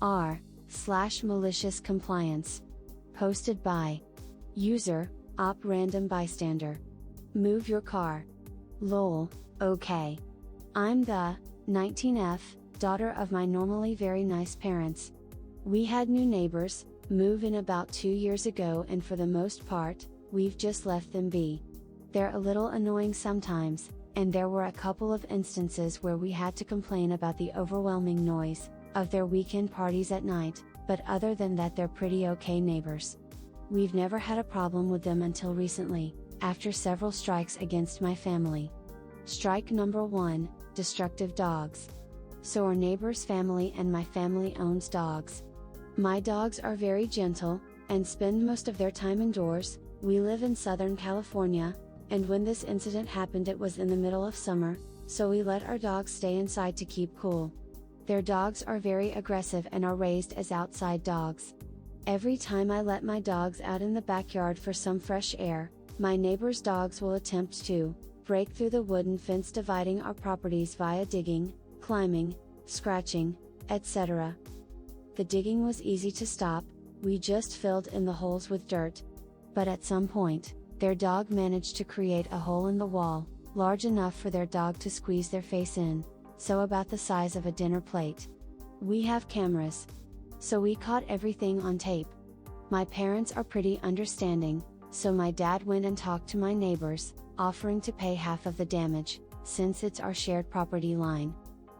r/malicious compliance. Posted by user, op random bystander. Move your car. Lol, okay. I'm the 19F daughter of my normally very nice parents. We had new neighbors move in about 2 years ago, and for the most part, we've just left them be. They're a little annoying sometimes, and there were a couple of instances where we had to complain about the overwhelming noise of their weekend parties at night, but other than that they're pretty okay neighbors. We've never had a problem with them until recently, after several strikes against my family. Strike number 1, destructive dogs. So our neighbor's family and my family owns dogs. My dogs are very gentle, and spend most of their time indoors. We live in Southern California, and when this incident happened it was in the middle of summer, so we let our dogs stay inside to keep cool. Their dogs are very aggressive and are raised as outside dogs. Every time I let my dogs out in the backyard for some fresh air, my neighbor's dogs will attempt to break through the wooden fence dividing our properties via digging, climbing, scratching, etc. The digging was easy to stop, we just filled in the holes with dirt. But at some point, their dog managed to create a hole in the wall, large enough for their dog to squeeze their face in, so about the size of a dinner plate. We have cameras, so we caught everything on tape. My parents are pretty understanding, so my dad went and talked to my neighbors, offering to pay half of the damage, since it's our shared property line.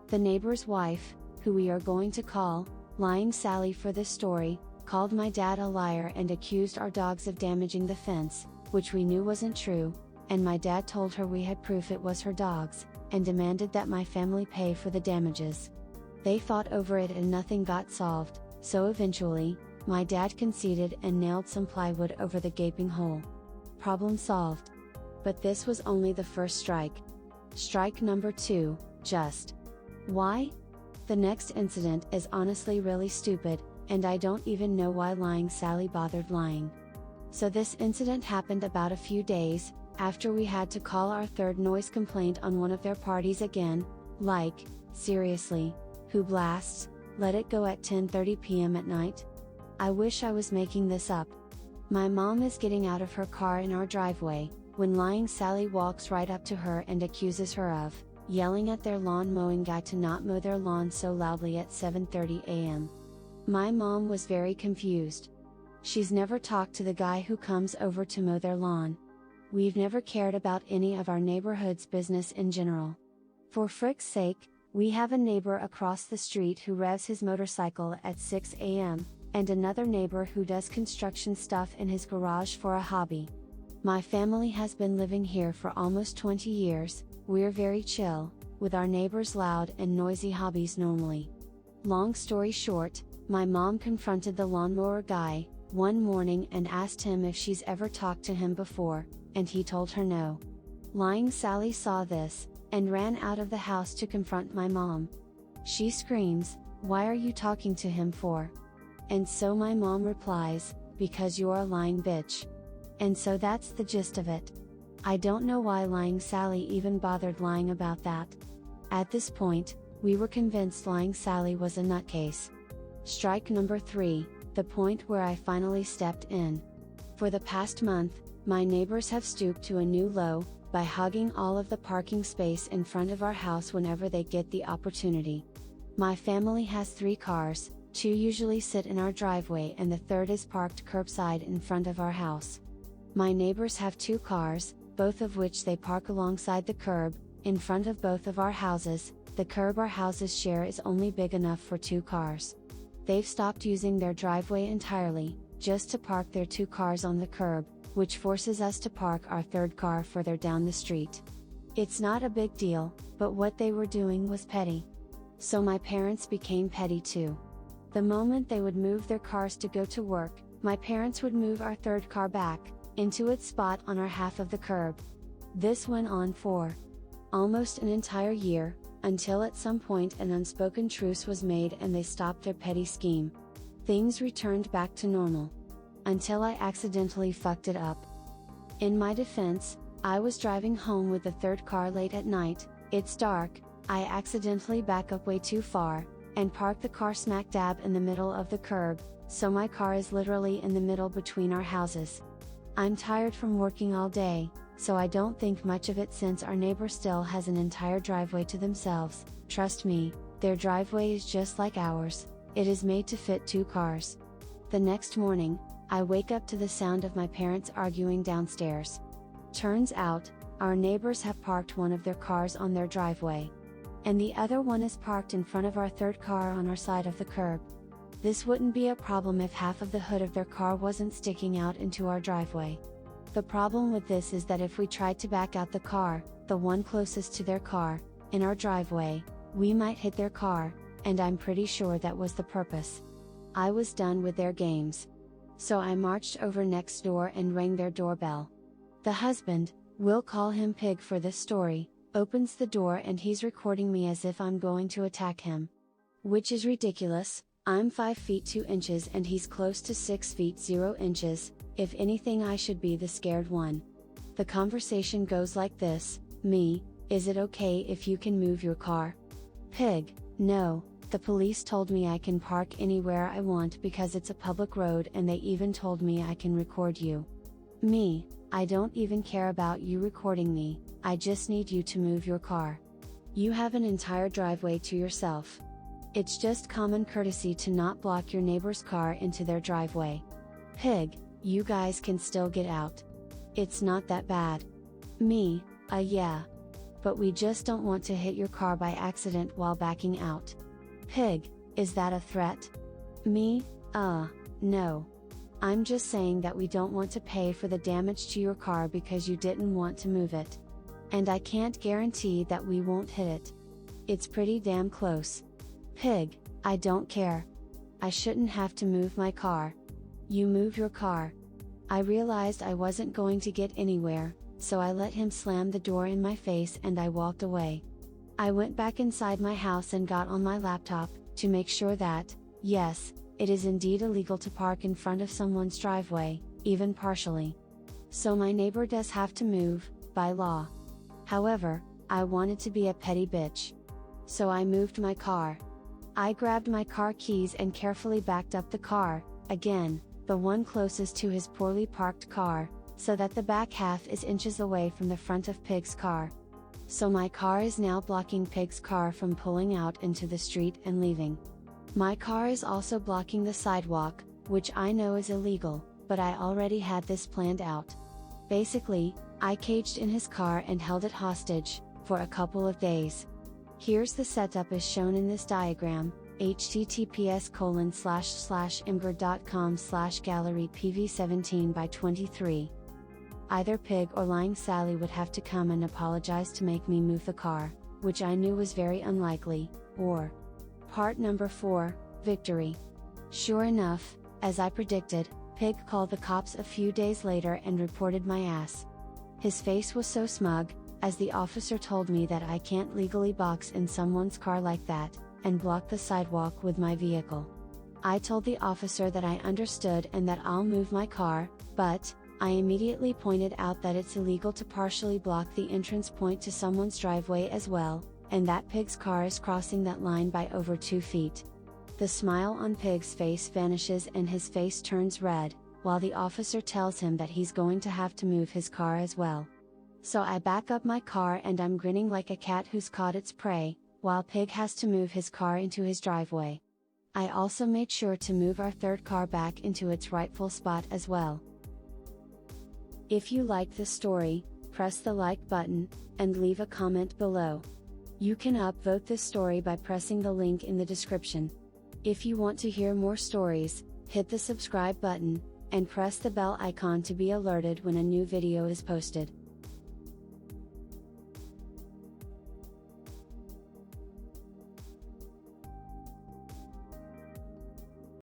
The neighbor's wife, who we are going to call Lying Sally for this story, called my dad a liar and accused our dogs of damaging the fence, which we knew wasn't true, and my dad told her we had proof it was her dogs, and demanded that my family pay for the damages. They fought over it and nothing got solved, so eventually, my dad conceded and nailed some plywood over the gaping hole. Problem solved. But this was only the first strike. Strike number 2, just. Why? The next incident is honestly really stupid, and I don't even know why Lying Sally bothered lying. So this incident happened about a few days after we had to call our third noise complaint on one of their parties again. Like, seriously, who blasts Let It Go at 10:30 p.m. at night? I wish I was making this up. My mom is getting out of her car in our driveway, when Lying Sally walks right up to her and accuses her of yelling at their lawn mowing guy to not mow their lawn so loudly at 7:30 a.m. My mom was very confused. She's never talked to the guy who comes over to mow their lawn. We've never cared about any of our neighborhood's business in general. For frick's sake, we have a neighbor across the street who revs his motorcycle at 6 a.m., and another neighbor who does construction stuff in his garage for a hobby. My family has been living here for almost 20 years, we're very chill, with our neighbors' loud and noisy hobbies normally. Long story short, my mom confronted the lawnmower guy one morning and asked him if she's ever talked to him before, and he told her no. Lying Sally saw this, and ran out of the house to confront my mom. She screams, "Why are you talking to him for?" And so my mom replies, "Because you're a lying bitch." And so that's the gist of it. I don't know why Lying Sally even bothered lying about that. At this point, we were convinced Lying Sally was a nutcase. Strike number 3, the point where I finally stepped in. For the past month, my neighbors have stooped to a new low, by hogging all of the parking space in front of our house whenever they get the opportunity. My family has 3 cars, 2 usually sit in our driveway and the third is parked curbside in front of our house. My neighbors have 2 cars, both of which they park alongside the curb, in front of both of our houses. The curb our houses share is only big enough for 2 cars. They've stopped using their driveway entirely, just to park their 2 cars on the curb, which forces us to park our third car further down the street. It's not a big deal, but what they were doing was petty. So my parents became petty too. The moment they would move their cars to go to work, my parents would move our third car back, into its spot on our half of the curb. This went on for almost an entire year, until at some point an unspoken truce was made and they stopped their petty scheme. Things returned back to normal. Until I accidentally fucked it up. In my defense, I was driving home with the third car late at night, it's dark, I accidentally back up way too far, and park the car smack dab in the middle of the curb, so my car is literally in the middle between our houses. I'm tired from working all day, so I don't think much of it since our neighbor still has an entire driveway to themselves. Trust me, their driveway is just like ours, it is made to fit 2 cars. The next morning, I wake up to the sound of my parents arguing downstairs. Turns out, our neighbors have parked one of their cars on their driveway, and the other one is parked in front of our 3rd car on our side of the curb. This wouldn't be a problem if half of the hood of their car wasn't sticking out into our driveway. The problem with this is that if we tried to back out the car, the one closest to their car, in our driveway, we might hit their car, and I'm pretty sure that was the purpose. I was done with their games. So I marched over next door and rang their doorbell. The husband, we'll call him Pig for this story, opens the door and he's recording me as if I'm going to attack him. Which is ridiculous. I'm 5 feet 2 inches and he's close to 6 feet 0 inches, if anything I should be the scared one. The conversation goes like this: me, is it okay if you can move your car? Pig, no, the police told me I can park anywhere I want because it's a public road and they even told me I can record you. Me, I don't even care about you recording me, I just need you to move your car. You have an entire driveway to yourself. It's just common courtesy to not block your neighbor's car into their driveway. Pig, you guys can still get out. It's not that bad. Me, yeah. But we just don't want to hit your car by accident while backing out. Pig, is that a threat? Me, no. I'm just saying that we don't want to pay for the damage to your car because you didn't want to move it. And I can't guarantee that we won't hit it. It's pretty damn close. Pig, I don't care. I shouldn't have to move my car. You move your car. I realized I wasn't going to get anywhere, so I let him slam the door in my face and I walked away. I went back inside my house and got on my laptop, to make sure that, yes, it is indeed illegal to park in front of someone's driveway, even partially. So my neighbor does have to move, by law. However, I wanted to be a petty bitch. So I moved my car. I grabbed my car keys and carefully backed up the car, again, the one closest to his poorly parked car, so that the back half is inches away from the front of Pig's car. So my car is now blocking Pig's car from pulling out into the street and leaving. My car is also blocking the sidewalk, which I know is illegal, but I already had this planned out. Basically, I caged in his car and held it hostage, for a couple of days. Here's the setup as shown in this diagram, https://imgur.com/gallery pv17/23. Either Pig or Lying Sally would have to come and apologize to make me move the car, which I knew was very unlikely, or part number 4, victory. Sure enough, as I predicted, Pig called the cops a few days later and reported my ass. His face was so smug, as the officer told me that I can't legally box in someone's car like that, and block the sidewalk with my vehicle. I told the officer that I understood and that I'll move my car, but I immediately pointed out that it's illegal to partially block the entrance point to someone's driveway as well, and that Pig's car is crossing that line by over 2 feet. The smile on Pig's face vanishes and his face turns red, while the officer tells him that he's going to have to move his car as well. So I back up my car and I'm grinning like a cat who's caught its prey, while Pig has to move his car into his driveway. I also made sure to move our 3rd car back into its rightful spot as well. If you liked this story, press the like button, and leave a comment below. You can upvote this story by pressing the link in the description. If you want to hear more stories, hit the subscribe button, and press the bell icon to be alerted when a new video is posted.